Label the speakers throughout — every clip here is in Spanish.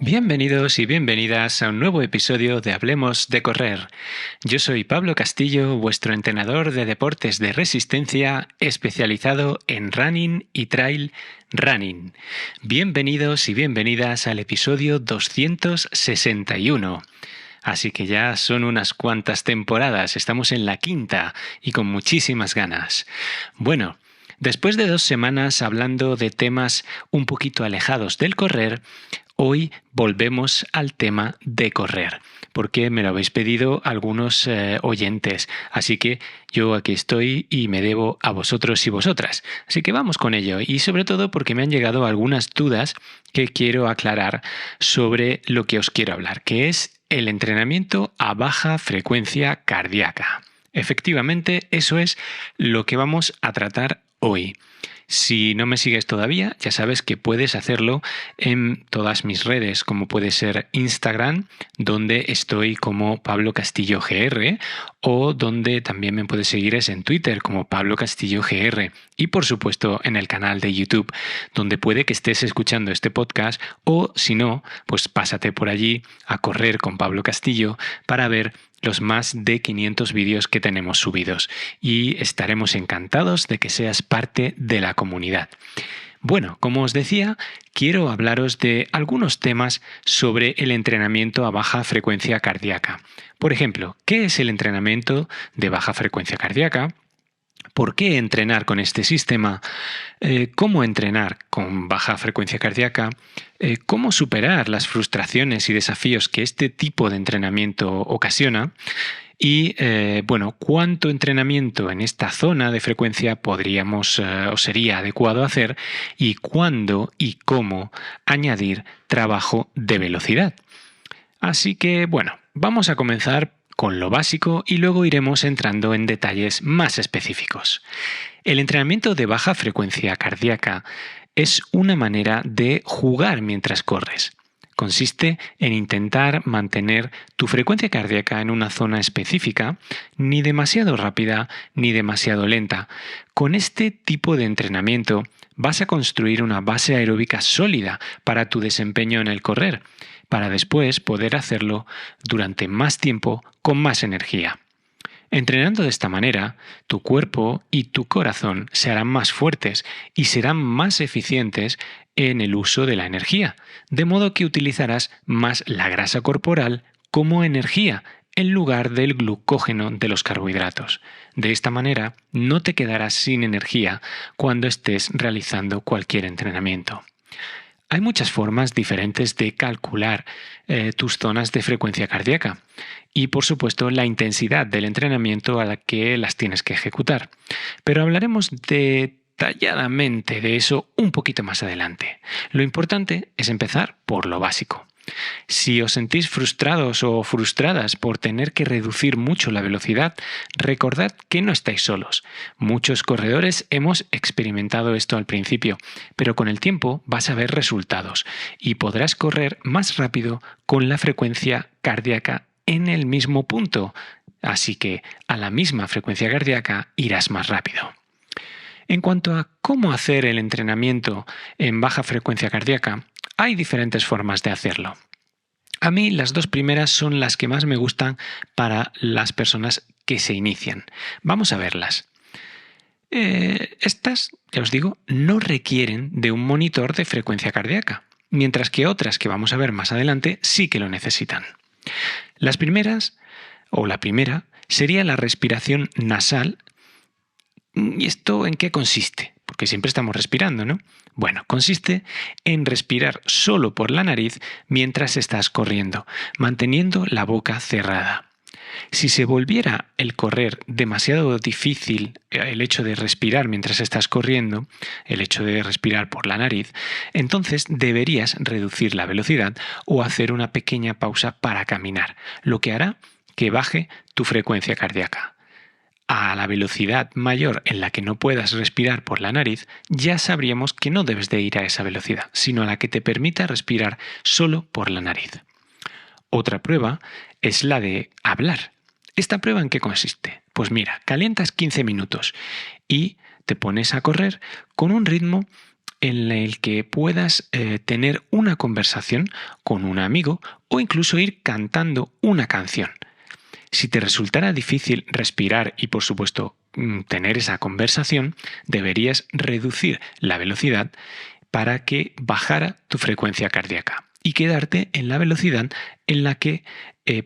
Speaker 1: Bienvenidos y bienvenidas a un nuevo episodio de Hablemos de Correr. Yo soy Pablo Castillo, vuestro entrenador de deportes de resistencia especializado en running y trail running. Bienvenidos y bienvenidas al episodio 261. Así que ya son unas cuantas temporadas, estamos en la quinta y con muchísimas ganas. Bueno, después de 2 semanas hablando de temas un poquito alejados del correr, hoy volvemos al tema de correr, porque me lo habéis pedido algunos oyentes, así que yo aquí estoy y me debo a vosotros y vosotras. Así que vamos con ello, y sobre todo porque me han llegado algunas dudas que quiero aclarar sobre lo que os quiero hablar, que es el entrenamiento a baja frecuencia cardíaca. Efectivamente, eso es lo que vamos a tratar hoy. Si no me sigues todavía, ya sabes que puedes hacerlo en todas mis redes, como puede ser Instagram, donde estoy como Pablo Castillo GR, o donde también me puedes seguir es en Twitter como Pablo Castillo GR, y por supuesto en el canal de YouTube, donde puede que estés escuchando este podcast, o si no, pues pásate por allí a correr con Pablo Castillo para ver los más de 500 vídeos que tenemos subidos, y estaremos encantados de que seas parte de la comunidad. Bueno, como os decía, quiero hablaros de algunos temas sobre el entrenamiento a baja frecuencia cardíaca. Por ejemplo, ¿qué es el entrenamiento de baja frecuencia cardíaca? ¿Por qué entrenar con este sistema? ¿Cómo entrenar con baja frecuencia cardíaca? ¿Cómo superar las frustraciones y desafíos que este tipo de entrenamiento ocasiona? Y, ¿cuánto entrenamiento en esta zona de frecuencia podríamos o sería adecuado hacer? ¿Y cuándo y cómo añadir trabajo de velocidad? Así que, vamos a comenzar con lo básico y luego iremos entrando en detalles más específicos. El entrenamiento de baja frecuencia cardíaca es una manera de jugar mientras corres. Consiste en intentar mantener tu frecuencia cardíaca en una zona específica, ni demasiado rápida ni demasiado lenta. Con este tipo de entrenamiento vas a construir una base aeróbica sólida para tu desempeño en el correr, para después poder hacerlo durante más tiempo con más energía. Entrenando de esta manera, tu cuerpo y tu corazón se harán más fuertes y serán más eficientes en el uso de la energía, de modo que utilizarás más la grasa corporal como energía en lugar del glucógeno de los carbohidratos. De esta manera, no te quedarás sin energía cuando estés realizando cualquier entrenamiento. Hay muchas formas diferentes de calcular tus zonas de frecuencia cardíaca y, por supuesto, la intensidad del entrenamiento a la que las tienes que ejecutar. Pero hablaremos detalladamente de eso un poquito más adelante. Lo importante es empezar por lo básico. Si os sentís frustrados o frustradas por tener que reducir mucho la velocidad, recordad que no estáis solos. Muchos corredores hemos experimentado esto al principio, pero con el tiempo vas a ver resultados y podrás correr más rápido con la frecuencia cardíaca en el mismo punto. Así que a la misma frecuencia cardíaca irás más rápido. En cuanto a cómo hacer el entrenamiento en baja frecuencia cardíaca, hay diferentes formas de hacerlo. A mí las 2 primeras son las que más me gustan para las personas que se inician. Vamos a verlas. Estas, ya os digo, no requieren de un monitor de frecuencia cardíaca, mientras que otras que vamos a ver más adelante sí que lo necesitan. Las primeras, o la primera, sería la respiración nasal. ¿Y esto en qué consiste? Porque siempre estamos respirando, ¿no? Bueno, consiste en respirar solo por la nariz mientras estás corriendo, manteniendo la boca cerrada. Si se volviera el correr demasiado difícil, el hecho de respirar mientras estás corriendo, el hecho de respirar por la nariz, entonces deberías reducir la velocidad o hacer una pequeña pausa para caminar, lo que hará que baje tu frecuencia cardíaca. A la velocidad mayor en la que no puedas respirar por la nariz, ya sabríamos que no debes de ir a esa velocidad, sino a la que te permita respirar solo por la nariz. Otra prueba es la de hablar. ¿Esta prueba en qué consiste? Pues mira, calientas 15 minutos y te pones a correr con un ritmo en el que puedas tener una conversación con un amigo o incluso ir cantando una canción. Si te resultara difícil respirar y, por supuesto, tener esa conversación, deberías reducir la velocidad para que bajara tu frecuencia cardíaca y quedarte en la velocidad en la que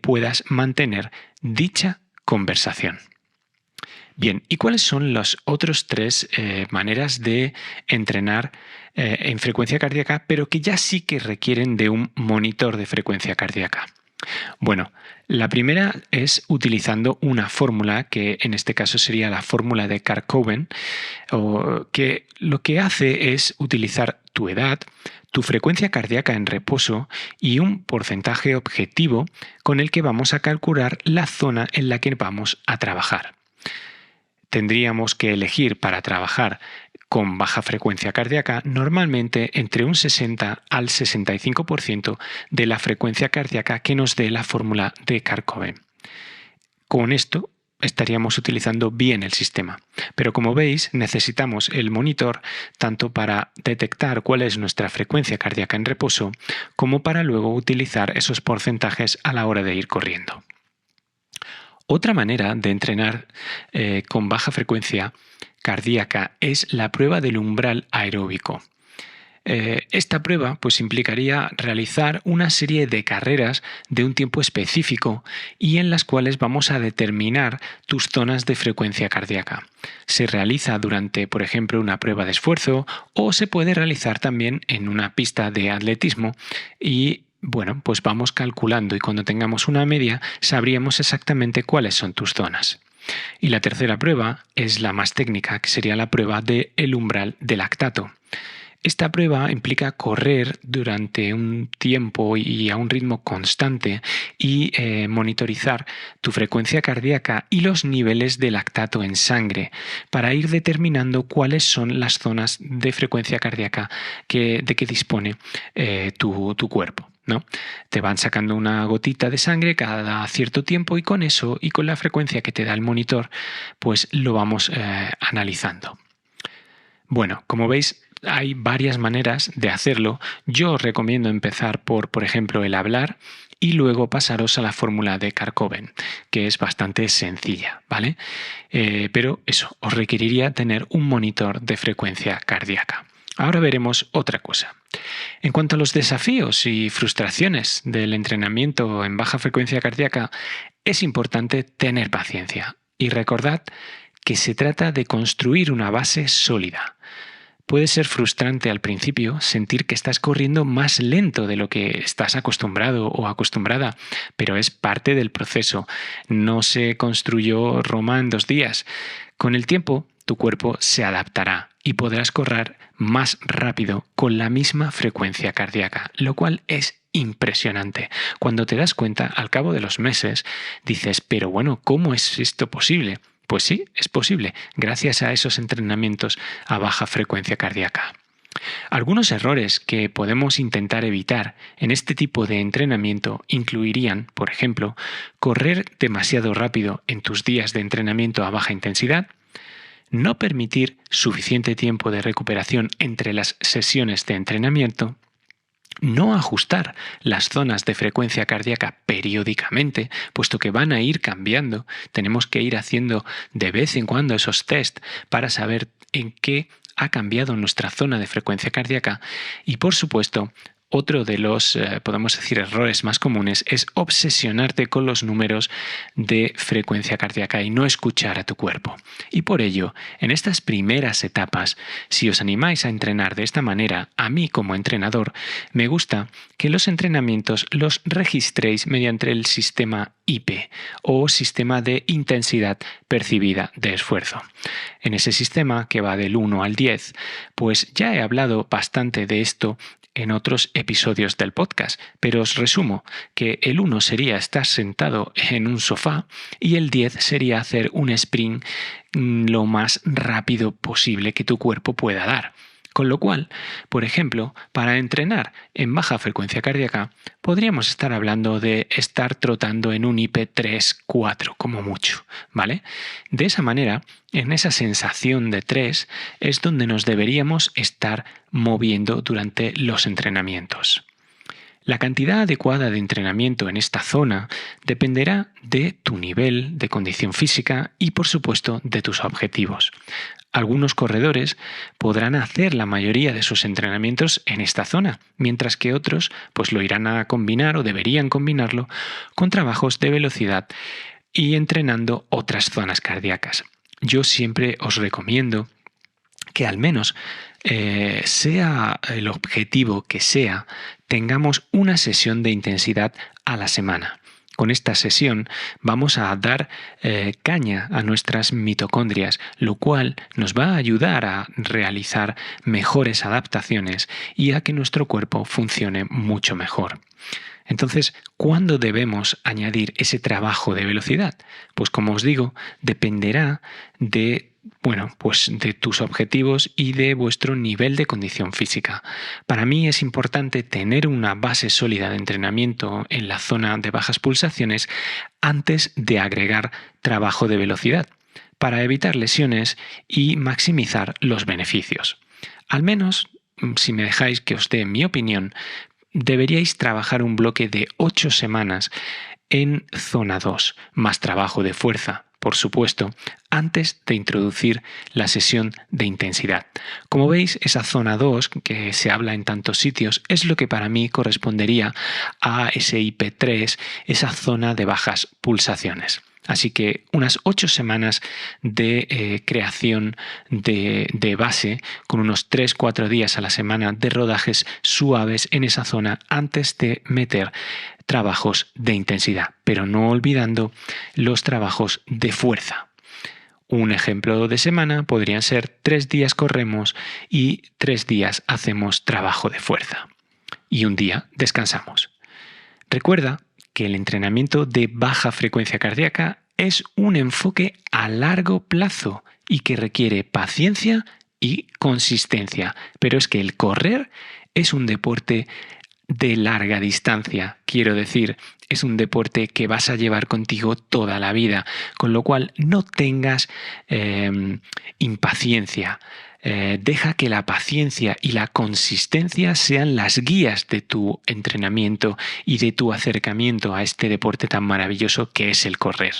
Speaker 1: puedas mantener dicha conversación. Bien, ¿y cuáles son las otras tres maneras de entrenar en frecuencia cardíaca, pero que ya sí que requieren de un monitor de frecuencia cardíaca? Bueno, la primera es utilizando una fórmula que en este caso sería la fórmula de Carr-Coben, que lo que hace es utilizar tu edad, tu frecuencia cardíaca en reposo y un porcentaje objetivo con el que vamos a calcular la zona en la que vamos a trabajar. Tendríamos que elegir para trabajar con baja frecuencia cardíaca normalmente entre un 60 al 65% de la frecuencia cardíaca que nos dé la fórmula de Carr-Coben. Con esto estaríamos utilizando bien el sistema, pero como veis necesitamos el monitor tanto para detectar cuál es nuestra frecuencia cardíaca en reposo como para luego utilizar esos porcentajes a la hora de ir corriendo. Otra manera de entrenar con baja frecuencia cardíaca es la prueba del umbral aeróbico. Esta prueba pues, implicaría realizar una serie de carreras de un tiempo específico y en las cuales vamos a determinar tus zonas de frecuencia cardíaca. Se realiza durante, por ejemplo, una prueba de esfuerzo o se puede realizar también en una pista de atletismo y bueno, pues vamos calculando y cuando tengamos una media sabríamos exactamente cuáles son tus zonas. Y la tercera prueba es la más técnica, que sería la prueba del umbral de lactato. Esta prueba implica correr durante un tiempo y a un ritmo constante y monitorizar tu frecuencia cardíaca y los niveles de lactato en sangre para ir determinando cuáles son las zonas de frecuencia cardíaca de que dispone tu cuerpo, ¿no? Te van sacando una gotita de sangre cada cierto tiempo y con eso y con la frecuencia que te da el monitor, pues lo vamos analizando. Bueno, como veis, hay varias maneras de hacerlo. Yo os recomiendo empezar por ejemplo, el hablar y luego pasaros a la fórmula de Carr-Coben, que es bastante sencilla, ¿vale? Pero eso, os requeriría tener un monitor de frecuencia cardíaca. Ahora veremos otra cosa. En cuanto a los desafíos y frustraciones del entrenamiento en baja frecuencia cardíaca, es importante tener paciencia y recordad que se trata de construir una base sólida. Puede ser frustrante al principio sentir que estás corriendo más lento de lo que estás acostumbrado o acostumbrada, pero es parte del proceso. No se construyó Roma en 2 días. Con el tiempo, tu cuerpo se adaptará y podrás correr más rápido con la misma frecuencia cardíaca, lo cual es impresionante. Cuando te das cuenta, al cabo de los meses, dices, pero bueno, ¿cómo es esto posible? Pues sí, es posible, gracias a esos entrenamientos a baja frecuencia cardíaca. Algunos errores que podemos intentar evitar en este tipo de entrenamiento incluirían, por ejemplo, correr demasiado rápido en tus días de entrenamiento a baja intensidad, no permitir suficiente tiempo de recuperación entre las sesiones de entrenamiento, no ajustar las zonas de frecuencia cardíaca periódicamente, puesto que van a ir cambiando. Tenemos que ir haciendo de vez en cuando esos test para saber en qué ha cambiado nuestra zona de frecuencia cardíaca. Y por supuesto, otro de los, podemos decir, errores más comunes es obsesionarte con los números de frecuencia cardíaca y no escuchar a tu cuerpo. Y por ello, en estas primeras etapas, si os animáis a entrenar de esta manera, a mí como entrenador, me gusta que los entrenamientos los registréis mediante el sistema IP o sistema de intensidad percibida de esfuerzo. En ese sistema, que va del 1 al 10, pues ya he hablado bastante de esto en otros episodios del podcast, pero os resumo que el 1 sería estar sentado en un sofá y el 10 sería hacer un sprint lo más rápido posible que tu cuerpo pueda dar. Con lo cual, por ejemplo, para entrenar en baja frecuencia cardíaca, podríamos estar hablando de estar trotando en un IP 3-4 como mucho, ¿vale? De esa manera, en esa sensación de 3 es donde nos deberíamos estar moviendo durante los entrenamientos. La cantidad adecuada de entrenamiento en esta zona dependerá de tu nivel de condición física y, por supuesto, de tus objetivos. Algunos corredores podrán hacer la mayoría de sus entrenamientos en esta zona, mientras que otros pues lo irán a combinar o deberían combinarlo con trabajos de velocidad y entrenando otras zonas cardíacas. Yo siempre os recomiendo que al menos sea el objetivo que sea, tengamos una sesión de intensidad a la semana. Con esta sesión vamos a dar caña a nuestras mitocondrias, lo cual nos va a ayudar a realizar mejores adaptaciones y a que nuestro cuerpo funcione mucho mejor. Entonces, ¿cuándo debemos añadir ese trabajo de velocidad? Pues como os digo, dependerá de tus objetivos y de vuestro nivel de condición física. Para mí es importante tener una base sólida de entrenamiento en la zona de bajas pulsaciones antes de agregar trabajo de velocidad, para evitar lesiones y maximizar los beneficios. Al menos, si me dejáis que os dé mi opinión, deberíais trabajar un bloque de 8 semanas en zona 2, más trabajo de fuerza, por supuesto, antes de introducir la sesión de intensidad. Como veis, esa zona 2, que se habla en tantos sitios, es lo que para mí correspondería a ese IP3, esa zona de bajas pulsaciones. Así que unas 8 semanas de creación de base con unos 3-4 días a la semana de rodajes suaves en esa zona antes de meter trabajos de intensidad, pero no olvidando los trabajos de fuerza. Un ejemplo de semana podrían ser 3 días corremos y 3 días hacemos trabajo de fuerza. Y un día descansamos. Recuerda que el entrenamiento de baja frecuencia cardíaca es un enfoque a largo plazo y que requiere paciencia y consistencia. Pero es que el correr es un deporte de larga distancia, quiero decir, es un deporte que vas a llevar contigo toda la vida, con lo cual no tengas impaciencia. Deja que la paciencia y la consistencia sean las guías de tu entrenamiento y de tu acercamiento a este deporte tan maravilloso que es el correr.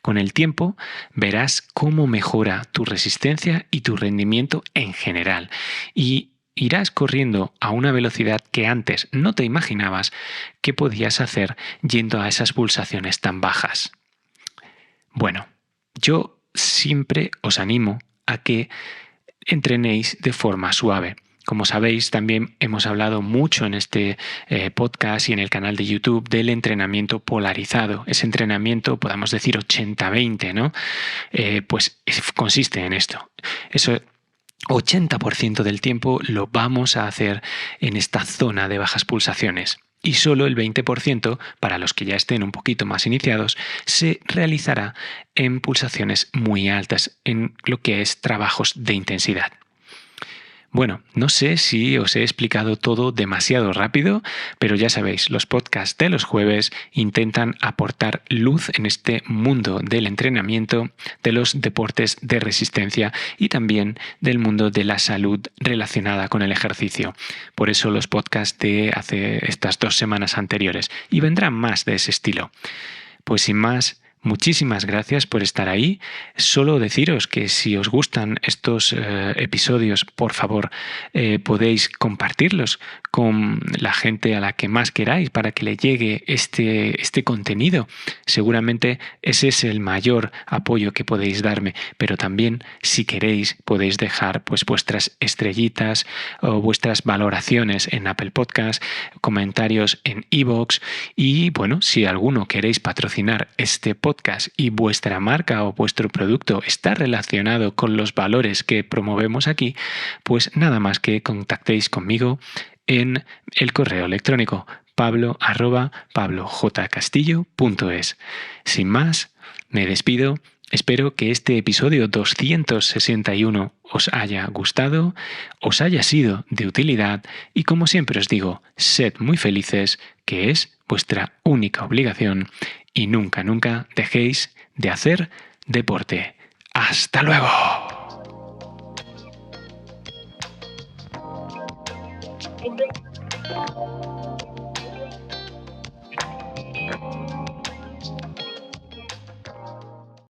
Speaker 1: Con el tiempo verás cómo mejora tu resistencia y tu rendimiento en general y irás corriendo a una velocidad que antes no te imaginabas que podías hacer yendo a esas pulsaciones tan bajas. Bueno, yo siempre os animo a que entrenéis de forma suave. Como sabéis, también hemos hablado mucho en este podcast y en el canal de YouTube del entrenamiento polarizado. Ese entrenamiento, podemos decir 80-20, ¿no? Pues consiste en esto. Eso 80% del tiempo lo vamos a hacer en esta zona de bajas pulsaciones. Y solo el 20%, para los que ya estén un poquito más iniciados, se realizará en pulsaciones muy altas, en lo que es trabajos de intensidad. Bueno, no sé si os he explicado todo demasiado rápido, pero ya sabéis, los podcasts de los jueves intentan aportar luz en este mundo del entrenamiento, de los deportes de resistencia y también del mundo de la salud relacionada con el ejercicio. Por eso los podcasts de hace estas 2 semanas anteriores, y vendrán más de ese estilo. Pues sin más, muchísimas gracias por estar ahí. Solo deciros que si os gustan estos episodios, por favor, podéis compartirlos con la gente a la que más queráis para que le llegue este contenido. Seguramente ese es el mayor apoyo que podéis darme, pero también si queréis podéis dejar pues vuestras estrellitas o vuestras valoraciones en Apple Podcast, comentarios en iVoox y bueno, si alguno queréis patrocinar este podcast y vuestra marca o vuestro producto está relacionado con los valores que promovemos aquí, pues nada más que contactéis conmigo en el correo electrónico pablo@pablojcastillo.es. Sin más, me despido Espero que este episodio 261 os haya gustado, os haya sido de utilidad y como siempre os digo, sed muy felices, que es vuestra única obligación y nunca, nunca dejéis de hacer deporte. ¡Hasta luego!